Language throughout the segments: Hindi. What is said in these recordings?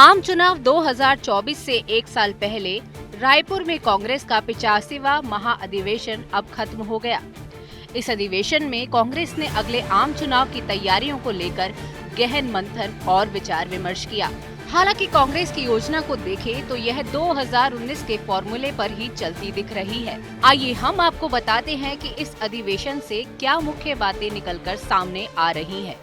आम चुनाव 2024 से एक साल पहले रायपुर में कांग्रेस का 85वां महाअधिवेशन अब खत्म हो गया। इस अधिवेशन में कांग्रेस ने अगले आम चुनाव की तैयारियों को लेकर गहन मंथन और विचार विमर्श किया। हालांकि कांग्रेस की योजना को देखें तो यह 2019 के फॉर्मूले पर ही चलती दिख रही है। आइए हम आपको बताते हैं कि इस अधिवेशन से क्या मुख्य बातें निकलकर सामने आ रही हैं।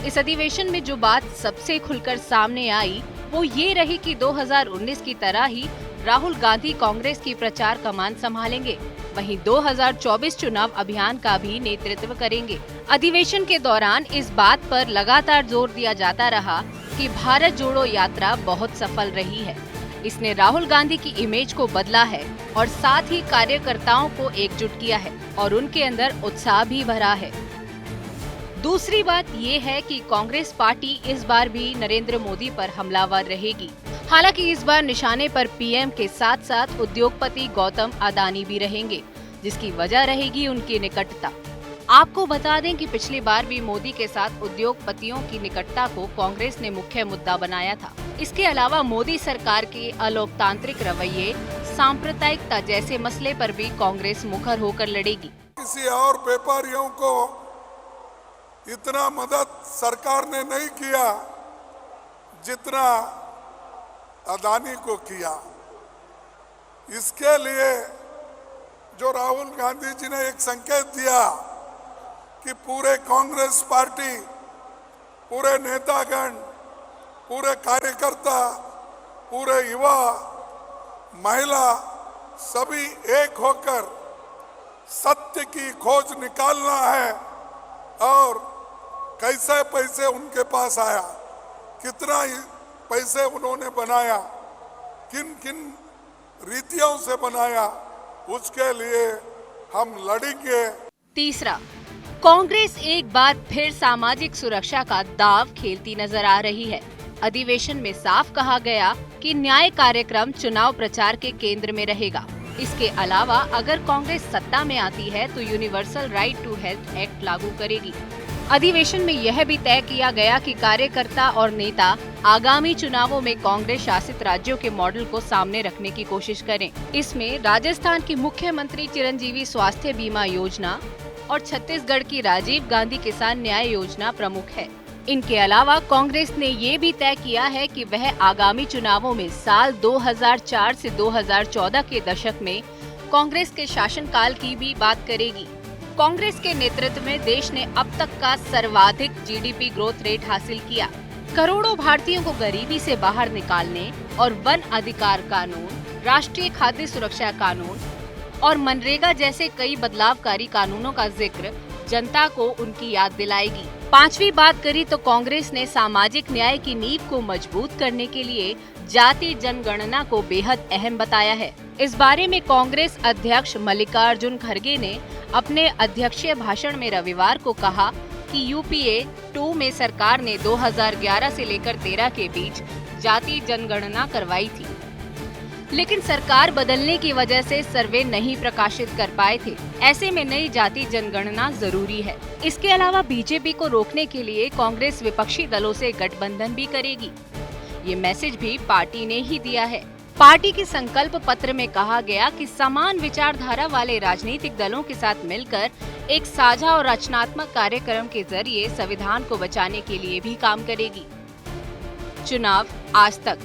इस अधिवेशन में जो बात सबसे खुलकर सामने आई वो ये रही कि 2019 की तरह ही राहुल गांधी कांग्रेस की प्रचार कमान संभालेंगे, वहीं 2024 चुनाव अभियान का भी नेतृत्व करेंगे। अधिवेशन के दौरान इस बात पर लगातार जोर दिया जाता रहा कि भारत जोड़ो यात्रा बहुत सफल रही है। इसने राहुल गांधी की इमेज को बदला है और साथ ही कार्यकर्ताओं को एकजुट किया है और उनके अंदर उत्साह भी भरा है। दूसरी बात ये है कि कांग्रेस पार्टी इस बार भी नरेंद्र मोदी पर हमलावर रहेगी। हालांकि इस बार निशाने पर पीएम के साथ साथ उद्योगपति गौतम अडानी भी रहेंगे, जिसकी वजह रहेगी उनकी निकटता। आपको बता दें कि पिछली बार भी मोदी के साथ उद्योगपतियों की निकटता को कांग्रेस ने मुख्य मुद्दा बनाया था। इसके अलावा मोदी सरकार के अलोकतांत्रिक रवैये, सांप्रदायिकता जैसे मसले पर भी कांग्रेस मुखर होकर लड़ेगी। किसी और व्यापारियों को इतना मदद सरकार ने नहीं किया जितना अडानी को किया। इसके लिए जो राहुल गांधी जी ने एक संकेत दिया कि पूरे कांग्रेस पार्टी, पूरे नेतागण, पूरे कार्यकर्ता, पूरे युवा, महिला सभी एक होकर सत्य की खोज निकालना है और कैसे पैसे उनके पास आया, कितना पैसे उन्होंने बनाया, किन किन रीतियों से बनाया, उसके लिए हम लड़ेंगे। तीसरा, कांग्रेस एक बार फिर सामाजिक सुरक्षा का दांव खेलती नजर आ रही है। अधिवेशन में साफ कहा गया कि न्याय कार्यक्रम चुनाव प्रचार के केंद्र में रहेगा। इसके अलावा अगर कांग्रेस सत्ता में आती है तो universal right to health act लागू करेगी। अधिवेशन में यह भी तय किया गया कि कार्यकर्ता और नेता आगामी चुनावों में कांग्रेस शासित राज्यों के मॉडल को सामने रखने की कोशिश करें। इसमें राजस्थान की मुख्यमंत्री चिरंजीवी स्वास्थ्य बीमा योजना और छत्तीसगढ़ की राजीव गांधी किसान न्याय योजना प्रमुख है। इनके अलावा कांग्रेस ने ये भी तय किया है कि वह आगामी चुनावों में साल 2004 से 2014 के दशक में कांग्रेस के शासनकाल की भी बात करेगी। कांग्रेस के नेतृत्व में देश ने अब तक का सर्वाधिक जीडीपी ग्रोथ रेट हासिल किया। करोड़ों भारतीयों को गरीबी से बाहर निकालने और वन अधिकार कानून, राष्ट्रीय खाद्य सुरक्षा कानून और मनरेगा जैसे कई बदलावकारी कानूनों का जिक्र जनता को उनकी याद दिलाएगी। पांचवी बात करी तो कांग्रेस ने सामाजिक न्याय की नींव को मजबूत करने के लिए जाति जनगणना को बेहद अहम बताया है। इस बारे में कांग्रेस अध्यक्ष मल्लिकार्जुन खड़गे ने अपने अध्यक्षीय भाषण में रविवार को कहा कि यूपीए 2 में सरकार ने 2011 से लेकर 13 के बीच जाति जनगणना करवाई थी, लेकिन सरकार बदलने की वजह से सर्वे नहीं प्रकाशित कर पाए थे। ऐसे में नई जाति जनगणना जरूरी है। इसके अलावा बीजेपी को रोकने के लिए कांग्रेस विपक्षी दलों से गठबंधन भी करेगी। ये मैसेज भी पार्टी ने ही दिया है। पार्टी के संकल्प पत्र में कहा गया कि समान विचारधारा वाले राजनीतिक दलों के साथ मिलकर एक साझा और रचनात्मक कार्यक्रम के जरिए संविधान को बचाने के लिए भी काम करेगी। चुनाव आज तक।